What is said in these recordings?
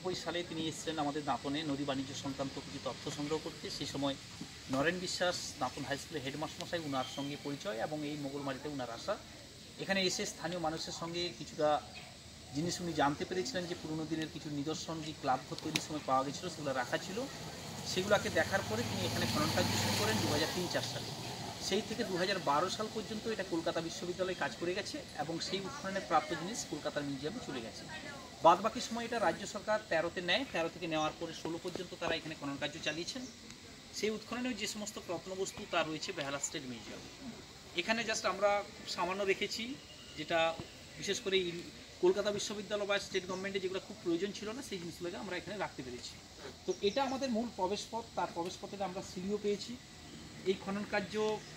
1990 সালে তিনি এসেছিলেন আমাদের দাঁতনে নদী বাণিজ্য সংক্রান্ত কিছু তথ্য সংগ্রহ করতে। সেই সময় নরেন বিশ্বাস দাঁতন হাই স্কুলের হেডমাস্টার মশাই, ওনার সঙ্গে পরিচয় এবং এই মোগলমারিতে ওনার আসা। এখানে এসে স্থানীয় মানুষের সঙ্গে কিছুটা জিনিস উনি জানতে পেরেছিলেন যে পুরনো দিনের কিছু নিদর্শন যে ক্লাবঘর তৈরির সময় পাওয়া গেছিলো সেগুলো রাখা ছিল। সেগুলোকে দেখার পরে তিনি এখানে খনন কার্য শুরু করেন 2003-04 সালে। সেই থেকে 2012 সাল পর্যন্ত এটা কলকাতা বিশ্ববিদ্যালয়ে কাজ করে গেছে এবং সেই উৎখননের প্রাপ্ত জিনিস কলকাতার মিউজিয়ামে চলে গেছে। বাদ বাকি সময় এটা রাজ্য সরকার 13তে নেয়, 13 থেকে নেওয়ার পরে 16 পর্যন্ত তারা এখানে খনন কার্য চালিয়েছেন। সেই উৎখননের যে সমস্ত প্রত্নবস্তু তা রয়েছে বেহালা স্টেট মিউজিয়াম। এখানে জাস্ট আমরা সামান্য রেখেছি, যেটা বিশেষ করে কলকাতা বিশ্ববিদ্যালয় বা স্টেট গভর্নমেন্টে যেগুলো খুব প্রয়োজন ছিল না সেই জিনিসগুলোকে আমরা এখানে রাখতে পেরেছি। তো এটা আমাদের মূল প্রবেশপথ, তার প্রবেশপথে আমরা সিঁড়িও পেয়েছি। এই খনন কার্য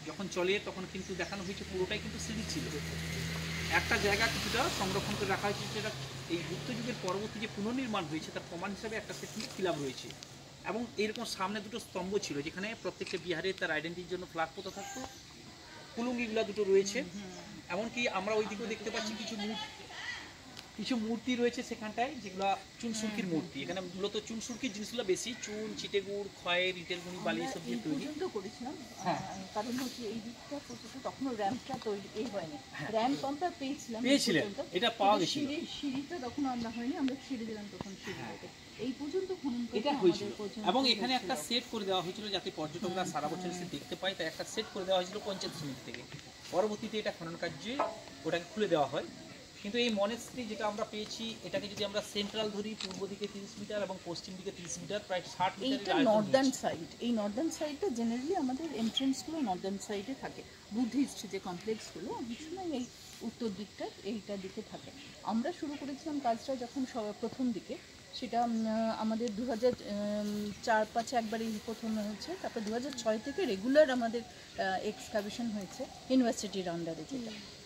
যখন চলে তখন কিন্তু দেখানো হয়েছে পুরোটাই কিন্তু সিঁড়ি ছিল। একটা জায়গা কিছুটা সংরক্ষণ করে রাখা হয়েছে, যেটা এই গুপ্ত যুগের পরবর্তী যে পুনর্নির্মাণ হয়েছে তার প্রমাণ হিসাবে একটা সেটি খিলাপ রয়েছে। এবং এরকম সামনে দুটো স্তম্ভ ছিল যেখানে প্রত্যেকটা বিহারে তার আইডেন্টিটির জন্য ফ্ল্যাগ পোতা থাকতো। কুলুঙ্গিগুলা দুটো রয়েছে, এমনকি আমরা ওই দিকেও দেখতে পাচ্ছি কিছু মূর্তি রয়েছে সেখানটায়, যেগুলো চুনসুরকির মূর্তি। এখানে মূলত চুনসুরকির জিনিসগুলো বেশি, চুন, চিটেগুড়, খয়ের, ইটের গুঁড়ি, বালি সব দিয়ে তৈরি করেছিলাম। কারণ হচ্ছে এই দিকটা পর্যন্ত তখনও র্যাম্পটা তৈরি হয়নি, র্যাম্প আমরা পেয়েছিলেন, এটা পাওয়া গেছে। সিঁড়িটা তখন আমরা হয়নি, আমরা ছেড়ে দিলাম তখন সিঁড়িটাকে। এই পর্যন্ত খনন এটা হয়েছিল এবং এখানে একটা সেট করে দেওয়া হয়েছিল যাতে পর্যটকরা সারা বছর এসে দেখতে পায়, তাই একটা সেট করে দেওয়া হয়েছিল পঞ্চায়েত সমিতি থেকে। পরবর্তীতে এটা খনন কার্যে ওটাকে খুলে দেওয়া হয়। কিন্তু এই মনেস্ট্রি যেটা আমরা পেয়েছি, এটাকে যদি আমরা সেন্ট্রাল ধরি, পূর্ব দিকে 30 মিটার এবং পশ্চিম দিকে 30 মিটার, প্রায় 60 মিটার। নর্দার্ন সাইড, এই নর্দার্ন সাইডটা জেনারেলি আমাদের এন্ট্রেন্সগুলো নর্দার্ন সাইডে থাকে। বুদ্ধিস্ট যে কমপ্লেক্সগুলো অনেক সময় এই উত্তর দিকটা এইটার দিকে থাকে। আমরা শুরু করেছিলাম কাজটা যখন প্রথম দিকে, সেটা আমাদের 2004-05 একবারই প্রথম হয়েছে। তারপর 2006 থেকে রেগুলার আমাদের এক্সকাভেশন হয়েছে ইউনিভার্সিটির আন্ডারে,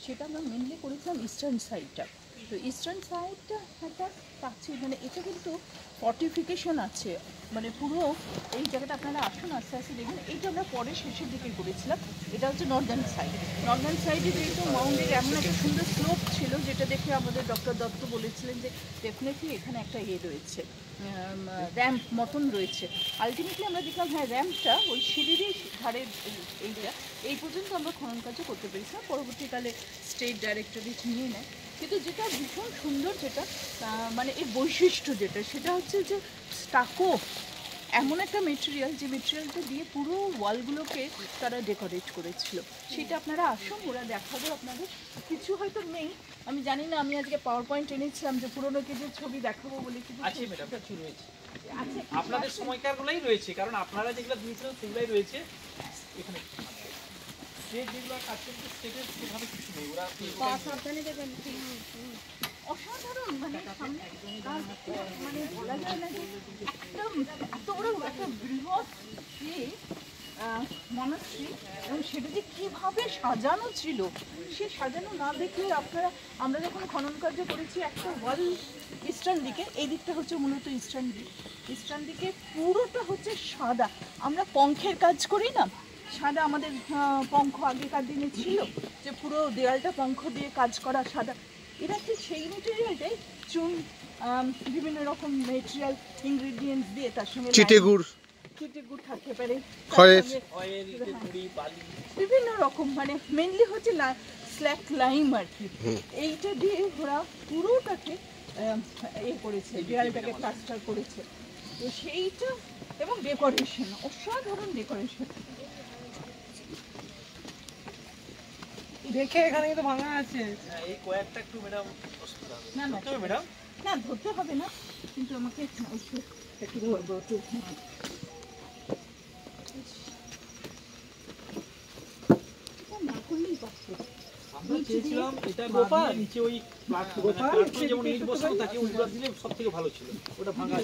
সেটা আমরা মেনলি করেছিলাম ইস্টার্ন সাইডটা। তো ইস্টার্ন সাইডটা একটা পাচ্ছি, মানে এটা কিন্তু ফর্টিফিকেশন আছে, মানে পুরো এই জায়গাটা আপনারা আসুন আস্তে আস্তে দেখুন। এইটা আমরা পরে শেষের দিকে করেছিলাম। এটা হচ্ছে নর্দার্ন সাইড। নর্দার্ন সাইডে যেহেতু মাউন্টের এমন একটা সুন্দর স্লোপ ছিল, যেটা দেখে আমাদের ডক্টর দত্ত বলেছিলেন যে ডেফিনেটলি এখানে একটা রয়েছে, র্যাম্প মতন রয়েছে। আলটিমেটলি আমরা দেখলাম হ্যাঁ, র্যাম্পটা ওই সিঁড়িরই ধারের এই পর্যন্ত আমরা খনন কার্য করতে পেরেছিলাম। পরবর্তীকালে স্টেট ডাইরেক্টরেট নিয়ে নেয়। কিন্তু যেটা ভীষণ সুন্দর, যেটা মানে এর বৈশিষ্ট্য যেটা, সেটা হচ্ছে যে স্টাকো এমন একটা মেটেরিয়াল, যে মেটেরিয়ালটা দিয়ে পুরো ওয়ালগুলোকে তারা ডেকোরেট করেছিল। সেটা আপনারা আসুন, ওরা দেখাবো আপনাদের। কিছু হয়তো নেই, আমি জানি না, আমি আজকে পাওয়ার পয়েন্ট এনেছিলাম যে পুরোনো কিছু ছবি দেখাবো বলে, কিন্তু আছে ম্যাডাম, কিছু রয়েছে, আপনাদের সময়কারগুলোই রয়েছে, কারণ আপনারা যেগুলো দিয়েছিলেন সেগুলোই রয়েছে এখানে। যেগুলো কাজ করতে স্টেটের সেভাবে কিছু নেই, ওরা সাবধানে দেবেন। অসাধারণ, মানে মানে বলা যায় না যে একদম এত বড় একটা বৃহৎ মনাস্ট্রি, এবং সেটা যে কীভাবে সাজানো ছিল, সে সাজানো না দেখলে আমরা যখন খনন কার্য করেছি, একটা ওয়াল ইস্টার্ন দিকে, এই দিকটা হচ্ছে মূলত ইস্টার্ন দিকে পুরোটা হচ্ছে সাদা। আমরা পঙ্খের কাজ করি না, সাদা আমাদের পঙ্খ আগেকার দিনে ছিল, যে পুরো দেয়ালটা পঙ্খ দিয়ে কাজ করা সাদা। এটা ঠিক সেই মেটেরিয়ালটাই, চুন, বিভিন্ন রকম মেটেরিয়াল ইনগ্রিডিয়েন্টস দিয়ে, তার সঙ্গে চিটেগুড় থাকতে পারে, বিভিন্ন রকম, মানে মেনলি হচ্ছে স্ল্যাক লাইম আর কি। এইটা দিয়ে ওরা পুরোটাকে করেছে, দেয়ালটাকে প্লাস্টার করেছে। তো সেইটা এবং ডেকোরেশন, অসাধারণ ডেকোরেশন। দেখে এখানে কিন্তু ভাঙা আছে, এই কয়েকটা একটু ম্যাডাম না ম্যাডাম, না ধরতে হবে না, কিন্তু আমাকে একটু ধরবো একটু। না করলেই পারছো, আমরা চেয়েছিলাম এটা নিচে ওই যেমন ইট বসানো থাকে ওইগুলো দিলে সব থেকে ভালো ছিল, ওটা ভাঙা।